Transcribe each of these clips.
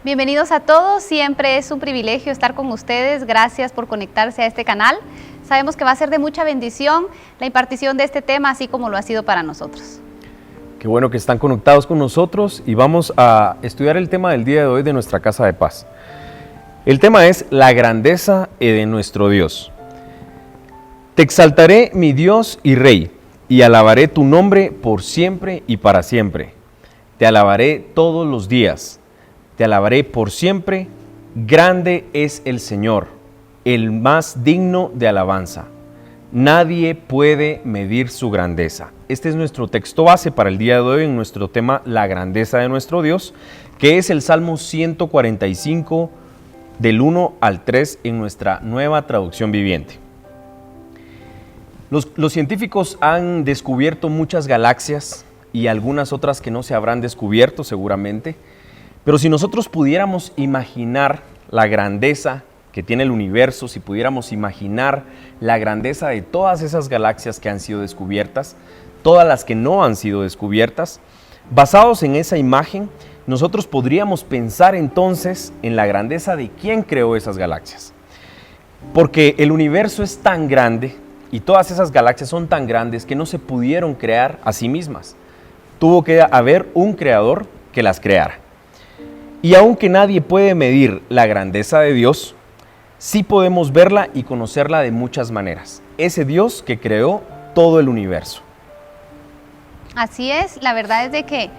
Bienvenidos a todos, siempre es un privilegio estar con ustedes, gracias por conectarse a este canal. Sabemos que va a ser de mucha bendición la impartición de este tema, así como lo ha sido para nosotros. Qué bueno que están conectados con nosotros y vamos a estudiar el tema del día de hoy de nuestra Casa de Paz. El tema es la grandeza de nuestro Dios. Te exaltaré, mi Dios y Rey, y alabaré tu nombre por siempre y para siempre. Te alabaré todos los días. Te alabaré por siempre, grande es el Señor, el más digno de alabanza. Nadie puede medir su grandeza. Este es nuestro texto base para el día de hoy en nuestro tema, la grandeza de nuestro Dios, que es el Salmo 145, del 1 al 3 en nuestra nueva traducción viviente. Los científicos han descubierto muchas galaxias y algunas otras que no se habrán descubierto seguramente. Pero si nosotros pudiéramos imaginar la grandeza que tiene el universo, si pudiéramos imaginar la grandeza de todas esas galaxias que han sido descubiertas, todas las que no han sido descubiertas, basados en esa imagen, nosotros podríamos pensar entonces en la grandeza de quién creó esas galaxias. Porque el universo es tan grande y todas esas galaxias son tan grandes que no se pudieron crear a sí mismas. Tuvo que haber un creador que las creara. Y aunque nadie puede medir la grandeza de Dios, sí podemos verla y conocerla de muchas maneras. Ese Dios que creó todo el universo. Así es, la verdad es de que,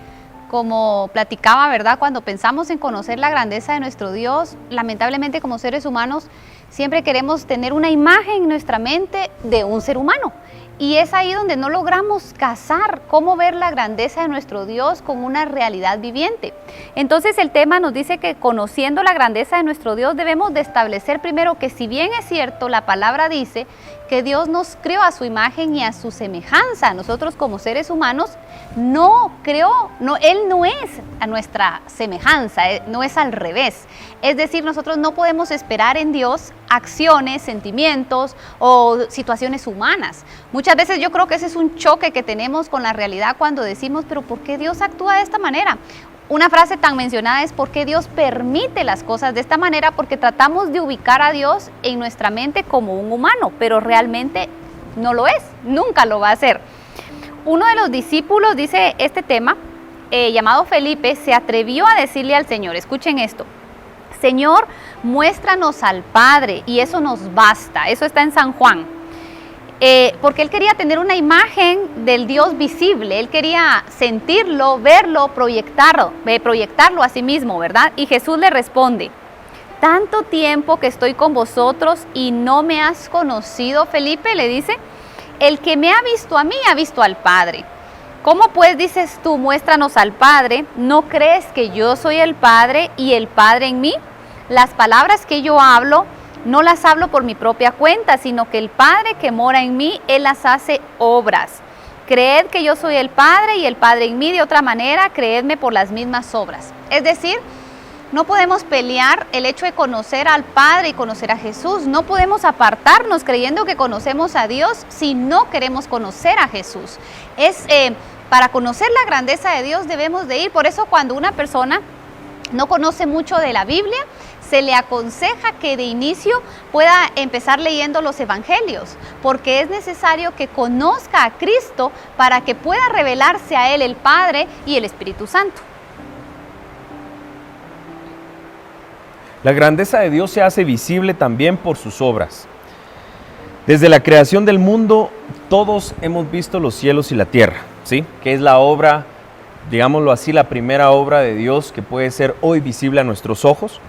como platicaba, ¿verdad? Cuando pensamos en conocer la grandeza de nuestro Dios, lamentablemente como seres humanos, siempre queremos tener una imagen en nuestra mente de un ser humano. Y es ahí donde no logramos casar cómo ver la grandeza de nuestro Dios con una realidad viviente. Entonces el tema nos dice que conociendo la grandeza de nuestro Dios debemos de establecer primero que si bien es cierto, la palabra dice que Dios nos creó a su imagen y a su semejanza. Nosotros como seres humanos Él no es a nuestra semejanza, no es al revés. Es decir, nosotros no podemos esperar en Dios acciones, sentimientos o situaciones humanas. Muchas veces yo creo que ese es un choque que tenemos con la realidad cuando decimos, pero ¿por qué Dios actúa de esta manera? Una frase tan mencionada es ¿por qué Dios permite las cosas de esta manera? Porque tratamos de ubicar a Dios en nuestra mente como un humano, pero realmente no lo es, nunca lo va a hacer. Uno de los discípulos, dice este tema, llamado Felipe, se atrevió a decirle al Señor, escuchen esto, Señor, muéstranos al Padre y eso nos basta. Eso está en San Juan. Porque él quería tener una imagen del Dios visible, él quería sentirlo, verlo, proyectarlo a sí mismo, ¿verdad? Y Jesús le responde, tanto tiempo que estoy con vosotros y no me has conocido, Felipe, le dice, el que me ha visto a mí ha visto al Padre. ¿Cómo pues dices tú, muéstranos al Padre? ¿No crees que yo soy el Padre y el Padre en mí? Las palabras que yo hablo, no las hablo por mi propia cuenta, sino que el Padre que mora en mí, Él las hace obras. Creed que yo soy el Padre y el Padre en mí, de otra manera, creedme por las mismas obras. Es decir, no podemos pelear el hecho de conocer al Padre y conocer a Jesús. No podemos apartarnos creyendo que conocemos a Dios si no queremos conocer a Jesús. Para conocer la grandeza de Dios debemos de ir. Por eso cuando una persona no conoce mucho de la Biblia, se le aconseja que de inicio pueda empezar leyendo los evangelios, porque es necesario que conozca a Cristo para que pueda revelarse a Él el Padre y el Espíritu Santo. La grandeza de Dios se hace visible también por sus obras. Desde la creación del mundo, todos hemos visto los cielos y la tierra, ¿sí? Que es la obra, digámoslo así, la primera obra de Dios que puede ser hoy visible a nuestros ojos.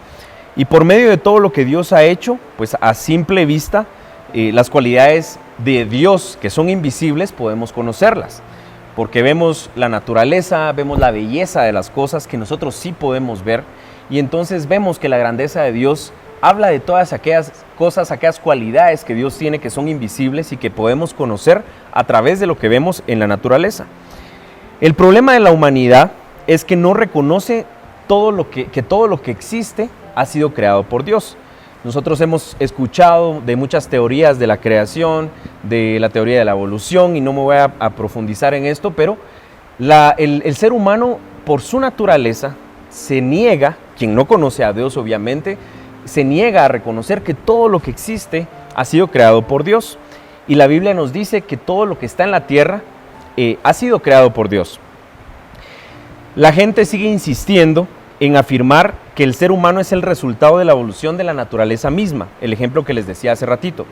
Y por medio de todo lo que Dios ha hecho, pues a simple vista, las cualidades de Dios que son invisibles podemos conocerlas. Porque vemos la naturaleza, vemos la belleza de las cosas que nosotros sí podemos ver. Y entonces vemos que la grandeza de Dios habla de todas aquellas cosas, aquellas cualidades que Dios tiene que son invisibles y que podemos conocer a través de lo que vemos en la naturaleza. El problema de la humanidad es que no reconoce todo lo que existe ha sido creado por Dios. Nosotros hemos escuchado de muchas teorías de la creación, de la teoría de la evolución, y no me voy a profundizar en esto, pero el ser humano, por su naturaleza, se niega quien no conoce a Dios obviamente, se niega a reconocer que todo lo que existe ha sido creado por Dios. Y la Biblia nos dice que todo lo que está en la tierra ha sido creado por Dios. La gente sigue insistiendo en afirmar que el ser humano es el resultado de la evolución de la naturaleza misma, el ejemplo que les decía hace ratito.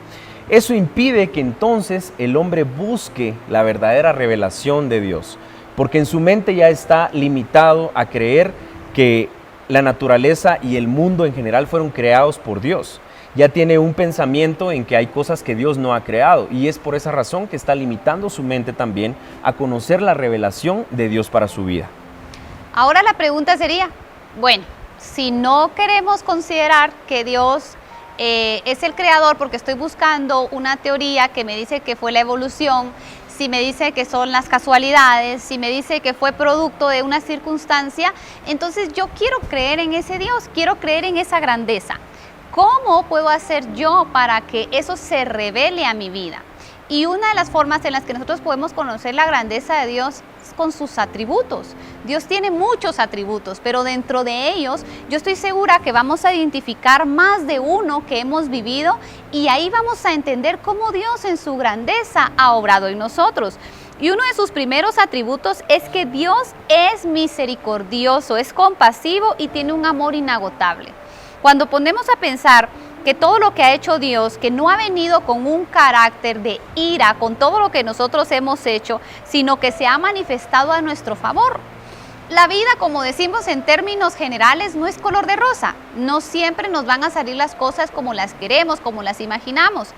Eso impide que entonces el hombre busque la verdadera revelación de Dios, porque en su mente ya está limitado a creer que la naturaleza y el mundo en general fueron creados por Dios. Ya tiene un pensamiento en que hay cosas que Dios no ha creado, y es por esa razón que está limitando su mente también a conocer la revelación de Dios para su vida. Ahora la pregunta sería, bueno, si no queremos considerar que Dios es el creador, porque estoy buscando una teoría que me dice que fue la evolución, si me dice que son las casualidades, si me dice que fue producto de una circunstancia, entonces yo quiero creer en ese Dios, quiero creer en esa grandeza. ¿Cómo puedo hacer yo para que eso se revele a mi vida? Y una de las formas en las que nosotros podemos conocer la grandeza de Dios es con sus atributos. Dios tiene muchos atributos, pero dentro de ellos yo estoy segura que vamos a identificar más de uno que hemos vivido, y ahí vamos a entender cómo Dios en su grandeza ha obrado en nosotros. Y uno de sus primeros atributos es que Dios es misericordioso, es compasivo y tiene un amor inagotable. Cuando ponemos a pensar que todo lo que ha hecho Dios, que no ha venido con un carácter de ira con todo lo que nosotros hemos hecho, sino que se ha manifestado a nuestro favor. La vida, como decimos en términos generales, no es color de rosa. No siempre nos van a salir las cosas como las queremos, como las imaginamos.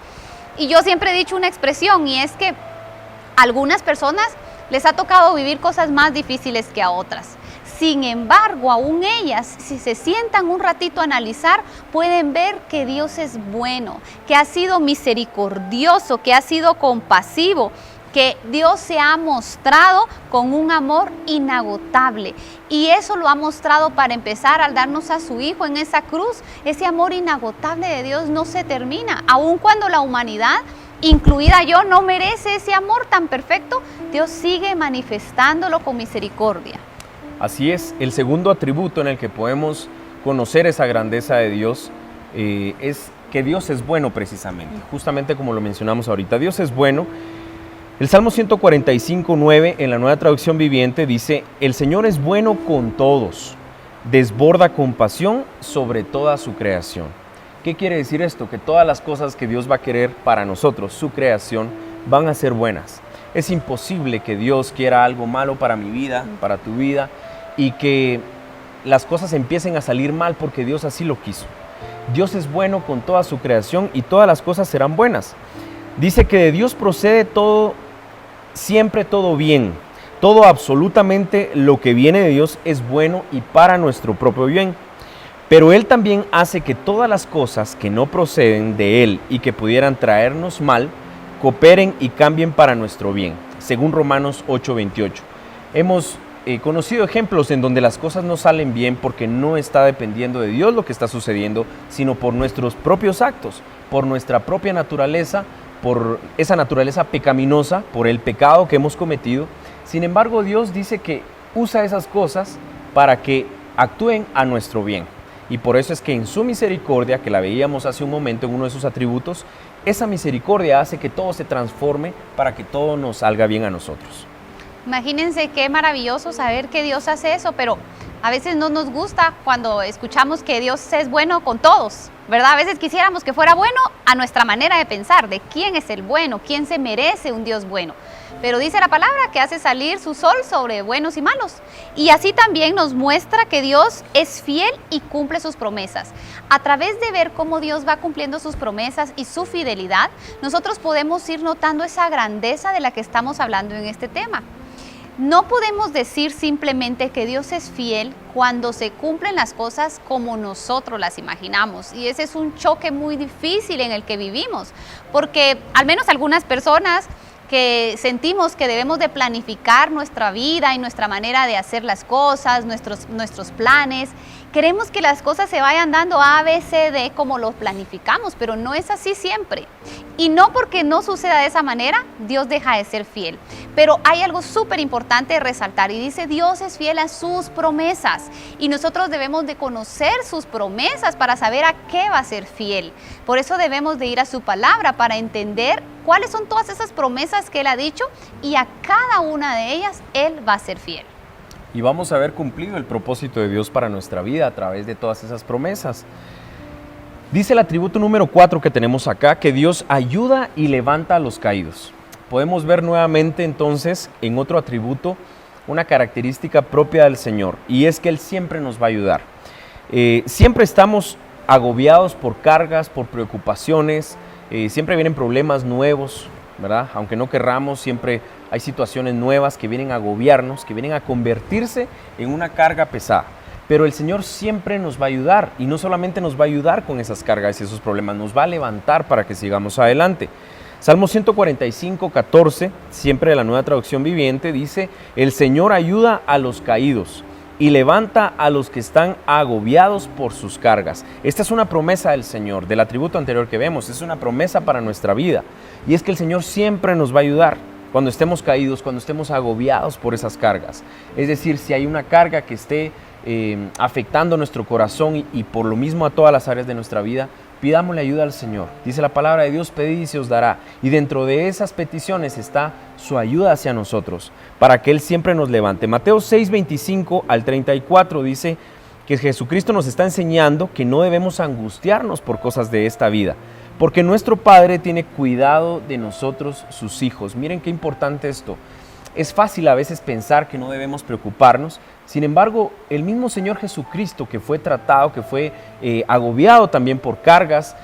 Y yo siempre he dicho una expresión, y es que a algunas personas les ha tocado vivir cosas más difíciles que a otras. Sin embargo, aún ellas, si se sientan un ratito a analizar, pueden ver que Dios es bueno, que ha sido misericordioso, que ha sido compasivo, que Dios se ha mostrado con un amor inagotable. Y eso lo ha mostrado para empezar al darnos a su Hijo en esa cruz. Ese amor inagotable de Dios no se termina, aun cuando la humanidad, incluida yo, no merece ese amor tan perfecto. Dios sigue manifestándolo con misericordia. Así es, el segundo atributo en el que podemos conocer esa grandeza de Dios es que Dios es bueno precisamente, justamente como lo mencionamos ahorita. Dios es bueno. El Salmo 145:9 en la Nueva Traducción Viviente dice: el Señor es bueno con todos, desborda compasión sobre toda su creación. ¿Qué quiere decir esto? Que todas las cosas que Dios va a querer para nosotros, su creación, van a ser buenas. Es imposible que Dios quiera algo malo para mi vida, para tu vida, y que las cosas empiecen a salir mal porque Dios así lo quiso. Dios es bueno con toda su creación y todas las cosas serán buenas. Dice que de Dios procede todo, siempre todo bien. Todo, absolutamente lo que viene de Dios es bueno y para nuestro propio bien. Pero Él también hace que todas las cosas que no proceden de Él y que pudieran traernos mal, cooperen y cambien para nuestro bien, según Romanos 8:28. Hemos conocido ejemplos en donde las cosas no salen bien porque no está dependiendo de Dios lo que está sucediendo, sino por nuestros propios actos, por nuestra propia naturaleza, por esa naturaleza pecaminosa, por el pecado que hemos cometido. Sin embargo, Dios dice que usa esas cosas para que actúen a nuestro bien. Y por eso es que en su misericordia, que la veíamos hace un momento en uno de sus atributos, esa misericordia hace que todo se transforme para que todo nos salga bien a nosotros. Imagínense qué maravilloso saber que Dios hace eso, pero a veces no nos gusta cuando escuchamos que Dios es bueno con todos, ¿verdad? A veces quisiéramos que fuera bueno a nuestra manera de pensar, de quién es el bueno, quién se merece un Dios bueno. Pero dice la palabra que hace salir su sol sobre buenos y malos. Y así también nos muestra que Dios es fiel y cumple sus promesas. A través de ver cómo Dios va cumpliendo sus promesas y su fidelidad, nosotros podemos ir notando esa grandeza de la que estamos hablando en este tema. No podemos decir simplemente que Dios es fiel cuando se cumplen las cosas como nosotros las imaginamos. Y ese es un choque muy difícil en el que vivimos, porque al menos algunas personas que sentimos que debemos de planificar nuestra vida y nuestra manera de hacer las cosas, nuestros planes, Queremos que las cosas se vayan dando A, B, C, D como lo planificamos, pero no es así siempre. Y no porque no suceda de esa manera, Dios deja de ser fiel. Pero hay algo súper importante de resaltar y dice, Dios es fiel a sus promesas y nosotros debemos de conocer sus promesas para saber a qué va a ser fiel. Por eso debemos de ir a su palabra para entender cuáles son todas esas promesas que Él ha dicho y a cada una de ellas Él va a ser fiel. Y vamos a ver cumplido el propósito de Dios para nuestra vida a través de todas esas promesas. Dice el atributo número 4 que tenemos acá, que Dios ayuda y levanta a los caídos. Podemos ver nuevamente entonces en otro atributo una característica propia del Señor, y es que Él siempre nos va a ayudar. Siempre estamos agobiados por cargas, por preocupaciones, siempre vienen problemas nuevos, ¿verdad? Aunque no querramos, siempre hay situaciones nuevas que vienen a agobiarnos, que vienen a convertirse en una carga pesada. Pero el Señor siempre nos va a ayudar, y no solamente nos va a ayudar con esas cargas y esos problemas, nos va a levantar para que sigamos adelante. Salmo 145, 14, siempre de la Nueva Traducción Viviente, dice: el Señor ayuda a los caídos y levanta a los que están agobiados por sus cargas. Esta es una promesa del Señor, del atributo anterior que vemos, es una promesa para nuestra vida, y es que el Señor siempre nos va a ayudar cuando estemos caídos, cuando estemos agobiados por esas cargas. Es decir, si hay una carga que esté afectando nuestro corazón y por lo mismo a todas las áreas de nuestra vida, pidámosle ayuda al Señor. Dice la palabra de Dios: pedid y se os dará. Y dentro de esas peticiones está su ayuda hacia nosotros, para que Él siempre nos levante. Mateo 6, 25 al 34 dice que Jesucristo nos está enseñando que no debemos angustiarnos por cosas de esta vida, porque nuestro Padre tiene cuidado de nosotros, sus hijos. Miren qué importante esto. Es fácil a veces pensar que no debemos preocuparnos. Sin embargo, el mismo Señor Jesucristo, que fue tratado, que fue agobiado también por cargas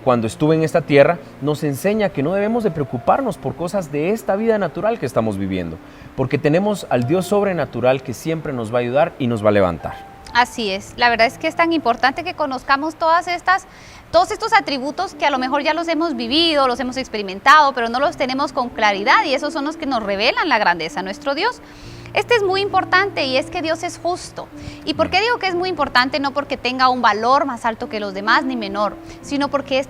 cuando estuvo en esta tierra, nos enseña que no debemos de preocuparnos por cosas de esta vida natural que estamos viviendo, porque tenemos al Dios sobrenatural que siempre nos va a ayudar y nos va a levantar. Así es, la verdad es que es tan importante que conozcamos todos estos atributos que a lo mejor ya los hemos vivido, los hemos experimentado, pero no los tenemos con claridad, y esos son los que nos revelan la grandeza de nuestro Dios. Este es muy importante, y es que Dios es justo. ¿Y por qué digo que es muy importante? No porque tenga un valor más alto que los demás ni menor, sino porque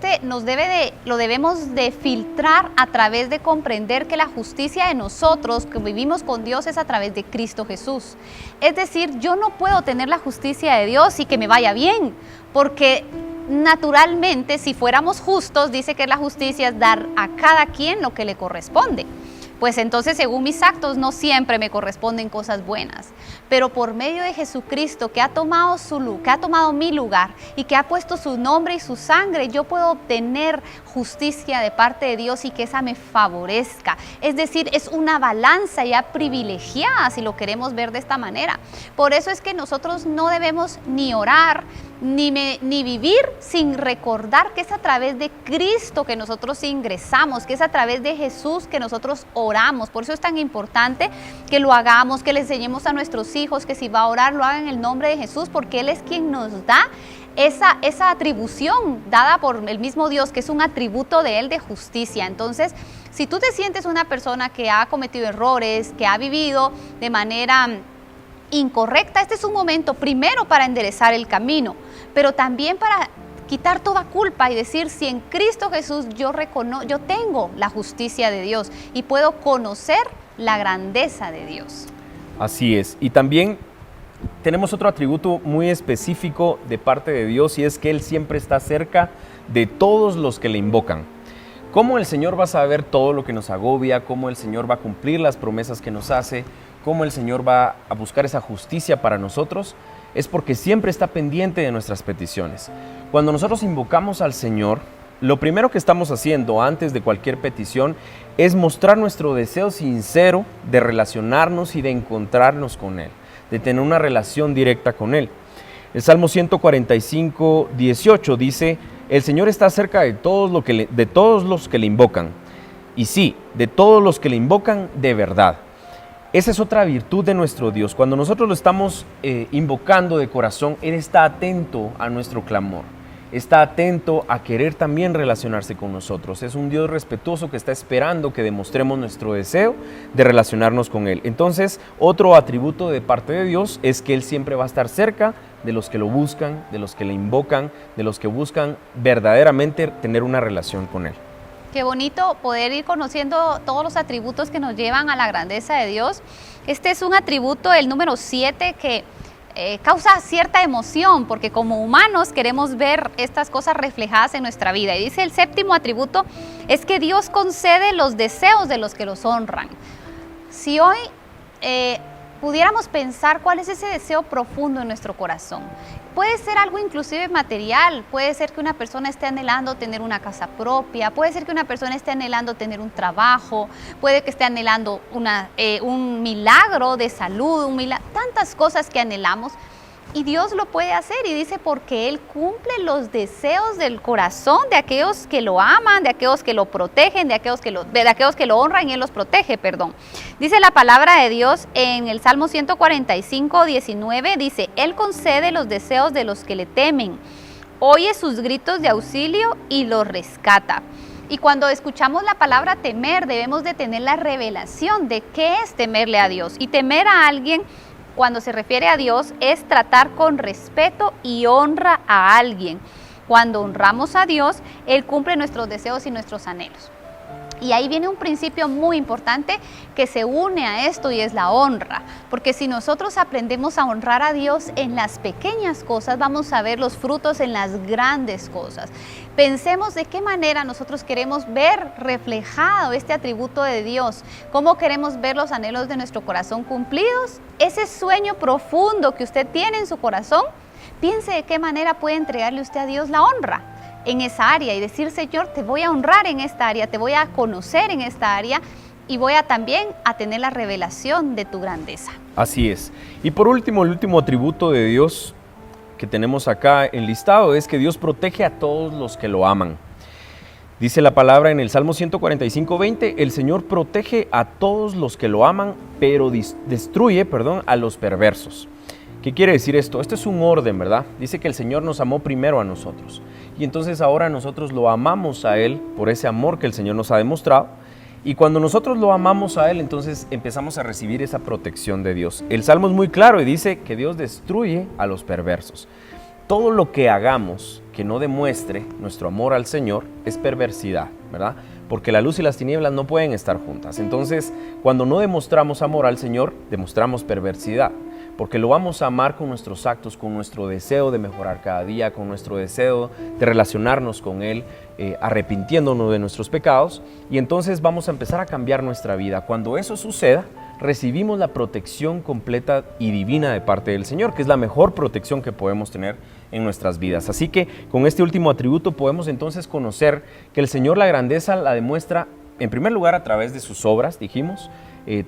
lo debemos de filtrar a través de comprender que la justicia de nosotros que vivimos con Dios es a través de Cristo Jesús. Es decir, yo no puedo tener la justicia de Dios y que me vaya bien, porque naturalmente, si fuéramos justos, dice que la justicia es dar a cada quien lo que le corresponde. Pues entonces, según mis actos, no siempre me corresponden cosas buenas. Pero por medio de Jesucristo, que ha tomado mi lugar y que ha puesto su nombre y su sangre, yo puedo obtener justicia de parte de Dios y que esa me favorezca. Es decir, es una balanza ya privilegiada, si lo queremos ver de esta manera. Por eso es que nosotros no debemos ni orar, ni vivir sin recordar que es a través de Cristo que nosotros ingresamos, que es a través de Jesús que nosotros oramos. Por eso es tan importante que lo hagamos, que le enseñemos a nuestros hijos que si va a orar lo hagan en el nombre de Jesús, porque Él es quien nos da esa atribución dada por el mismo Dios, que es un atributo de Él de justicia. Entonces, si tú te sientes una persona que ha cometido errores, que ha vivido de manera incorrecta, este es un momento primero para enderezar el camino, pero también para quitar toda culpa y decir: si en Cristo Jesús yo tengo la justicia de Dios y puedo conocer la grandeza de Dios. Así es, y también tenemos otro atributo muy específico de parte de Dios, y es que Él siempre está cerca de todos los que le invocan. ¿Cómo el Señor va a saber todo lo que nos agobia? ¿Cómo el Señor va a cumplir las promesas que nos hace? ¿Cómo el Señor va a buscar esa justicia para nosotros? Es porque siempre está pendiente de nuestras peticiones. Cuando nosotros invocamos al Señor, lo primero que estamos haciendo antes de cualquier petición es mostrar nuestro deseo sincero de relacionarnos y de encontrarnos con Él, de tener una relación directa con Él. El Salmo 145, 18 dice: el Señor está cerca de todos los que le invocan. Y sí, de todos los que le invocan de verdad. Esa es otra virtud de nuestro Dios. Cuando nosotros lo estamos invocando de corazón, Él está atento a nuestro clamor. Está atento a querer también relacionarse con nosotros. Es un Dios respetuoso que está esperando que demostremos nuestro deseo de relacionarnos con Él. Entonces, otro atributo de parte de Dios es que Él siempre va a estar cerca de los que lo buscan, de los que le invocan, de los que buscan verdaderamente tener una relación con Él. Qué bonito poder ir conociendo todos los atributos que nos llevan a la grandeza de Dios. Este es un atributo, el número 7, que causa cierta emoción, porque como humanos queremos ver estas cosas reflejadas en nuestra vida. Y dice el 7º atributo, es que Dios concede los deseos de los que los honran. Si hoy pudiéramos pensar cuál es ese deseo profundo en nuestro corazón. Puede ser algo inclusive material, puede ser que una persona esté anhelando tener una casa propia, puede ser que una persona esté anhelando tener un trabajo, puede que esté anhelando un milagro de salud, tantas cosas que anhelamos. Y Dios lo puede hacer y dice porque Él cumple los deseos del corazón de aquellos que lo aman, de aquellos que lo protegen, de aquellos que lo honran y Él los protege, perdón. Dice la palabra de Dios en el Salmo 145, 19, dice, Él concede los deseos de los que le temen, oye sus gritos de auxilio y los rescata. Y cuando escuchamos la palabra temer, debemos de tener la revelación de qué es temerle a Dios. Y temer a alguien, cuando se refiere a Dios, es tratar con respeto y honra a alguien. Cuando honramos a Dios, Él cumple nuestros deseos y nuestros anhelos. Y ahí viene un principio muy importante que se une a esto y es la honra. Porque si nosotros aprendemos a honrar a Dios en las pequeñas cosas, vamos a ver los frutos en las grandes cosas. Pensemos de qué manera nosotros queremos ver reflejado este atributo de Dios, cómo queremos ver los anhelos de nuestro corazón cumplidos. Ese sueño profundo que usted tiene en su corazón, piense de qué manera puede entregarle usted a Dios la honra en esa área y decir, Señor, te voy a honrar en esta área, te voy a conocer en esta área y voy a también a tener la revelación de tu grandeza. Así es. Y por último, el último atributo de Dios que tenemos acá enlistado es que Dios protege a todos los que lo aman. Dice la palabra en el Salmo 145, 20, el Señor protege a todos los que lo aman, pero destruye, a los perversos. ¿Qué quiere decir esto? Esto es un orden, ¿verdad? Dice que el Señor nos amó primero a nosotros. Y entonces ahora nosotros lo amamos a Él por ese amor que el Señor nos ha demostrado. Y cuando nosotros lo amamos a Él, entonces empezamos a recibir esa protección de Dios. El Salmo es muy claro y dice que Dios destruye a los perversos. Todo lo que hagamos que no demuestre nuestro amor al Señor es perversidad, ¿verdad? Porque la luz y las tinieblas no pueden estar juntas. Entonces, cuando no demostramos amor al Señor, demostramos perversidad. Porque lo vamos a amar con nuestros actos, con nuestro deseo de mejorar cada día, con nuestro deseo de relacionarnos con Él, arrepintiéndonos de nuestros pecados, y entonces vamos a empezar a cambiar nuestra vida. Cuando eso suceda, recibimos la protección completa y divina de parte del Señor, que es la mejor protección que podemos tener en nuestras vidas. Así que con este último atributo podemos entonces conocer que el Señor la grandeza la demuestra en primer lugar a través de sus obras, dijimos,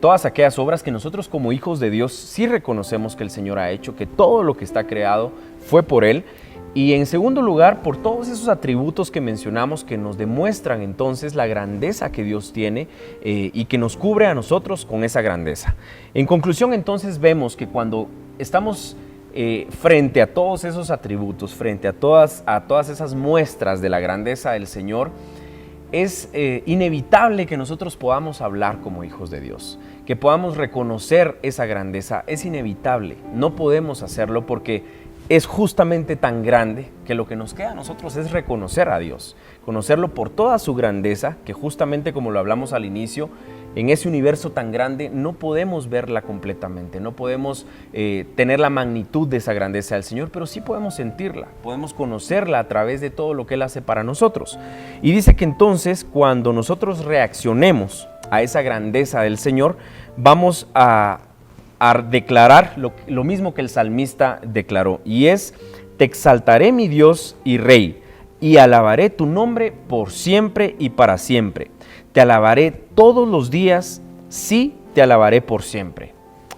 todas aquellas obras que nosotros como hijos de Dios sí reconocemos que el Señor ha hecho, que todo lo que está creado fue por Él. Y en segundo lugar, por todos esos atributos que mencionamos que nos demuestran entonces la grandeza que Dios tiene y que nos cubre a nosotros con esa grandeza. En conclusión, entonces vemos que cuando estamos frente a todos esos atributos, frente a todas esas muestras de la grandeza del Señor, es inevitable que nosotros podamos hablar como hijos de Dios, que podamos reconocer esa grandeza. Es inevitable, no podemos hacerlo porque es justamente tan grande que lo que nos queda a nosotros es reconocer a Dios, conocerlo por toda su grandeza, que justamente como lo hablamos al inicio, en ese universo tan grande no podemos verla completamente, no podemos tener la magnitud de esa grandeza del Señor, pero sí podemos sentirla, podemos conocerla a través de todo lo que Él hace para nosotros. Y dice que entonces cuando nosotros reaccionemos a esa grandeza del Señor, vamos a declarar lo mismo que el salmista declaró, y es: te exaltaré, mi Dios y Rey, y alabaré tu nombre por siempre y para siempre. Te alabaré todos los días, sí, te alabaré por siempre.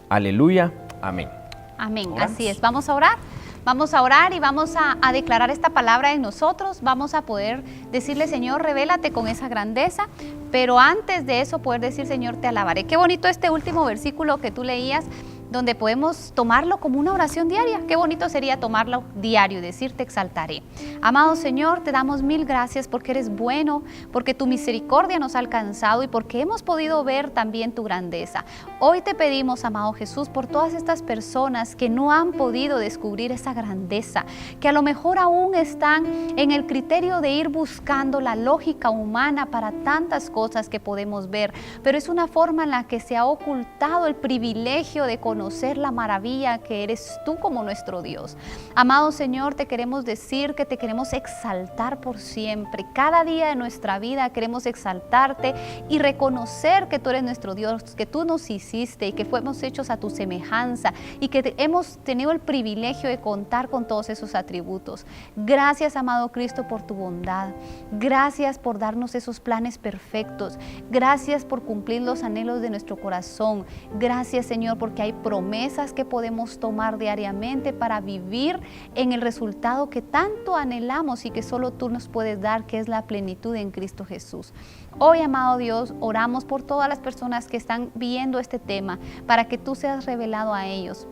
Aleluya, amén. Amén, ¿Oramos? así es. Vamos a orar. Vamos a orar y vamos a declarar esta palabra en nosotros. Vamos a poder decirle, Señor, revélate con esa grandeza. Pero antes de eso, poder decir, Señor, te alabaré. Qué bonito este último versículo que tú leías, donde podemos tomarlo como una oración diaria. Qué bonito sería tomarlo diario y decir te exaltaré. Amado Señor, te damos mil gracias porque eres bueno, porque tu misericordia nos ha alcanzado y porque hemos podido ver también tu grandeza. Hoy te pedimos, amado Jesús, por todas estas personas que no han podido descubrir esa grandeza, que a lo mejor aún están en el criterio de ir buscando la lógica humana para tantas cosas que podemos ver, pero es una forma en la que se ha ocultado el privilegio de conocer la maravilla que eres tú como nuestro Dios. Amado Señor, te queremos decir que te queremos exaltar por siempre. Cada día de nuestra vida queremos exaltarte y reconocer que tú eres nuestro Dios, que tú nos hiciste y que fuimos hechos a tu semejanza y que hemos tenido el privilegio de contar con todos esos atributos. Gracias, amado Cristo, por tu bondad. Gracias por darnos esos planes perfectos. Gracias por cumplir los anhelos de nuestro corazón. Gracias, Señor, porque hay promesas que podemos tomar diariamente para vivir en el resultado que tanto anhelamos y que solo tú nos puedes dar, que es la plenitud en Cristo Jesús. Hoy, amado Dios, oramos por todas las personas que están viendo este tema, para que tú seas revelado a ellos,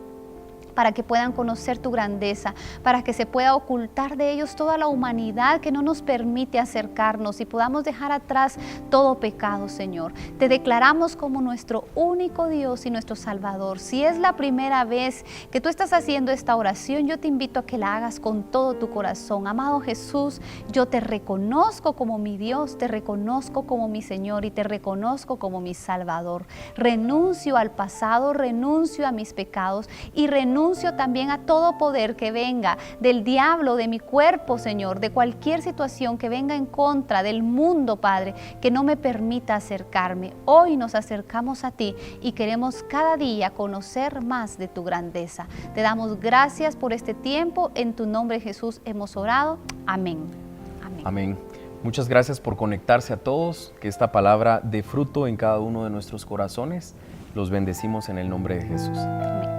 para que puedan conocer tu grandeza, para que se pueda ocultar de ellos toda la humanidad que no nos permite acercarnos y podamos dejar atrás todo pecado, Señor. Te declaramos como nuestro único Dios y nuestro Salvador. Si es la primera vez que tú estás haciendo esta oración, yo te invito a que la hagas con todo tu corazón. Amado Jesús, yo te reconozco como mi Dios, te reconozco como mi Señor y te reconozco como mi Salvador. Renuncio al pasado, renuncio a mis pecados y renuncio también a todo poder que venga del diablo, de mi cuerpo, Señor, de cualquier situación que venga en contra del mundo, Padre, que no me permita acercarme. Hoy nos acercamos a ti y queremos cada día conocer más de tu grandeza. Te damos gracias por este tiempo. En tu nombre, Jesús, hemos orado. Amén. Amén. Amén. Muchas gracias por conectarse a todos. Que esta palabra dé fruto en cada uno de nuestros corazones. Los bendecimos en el nombre de Jesús. Amén.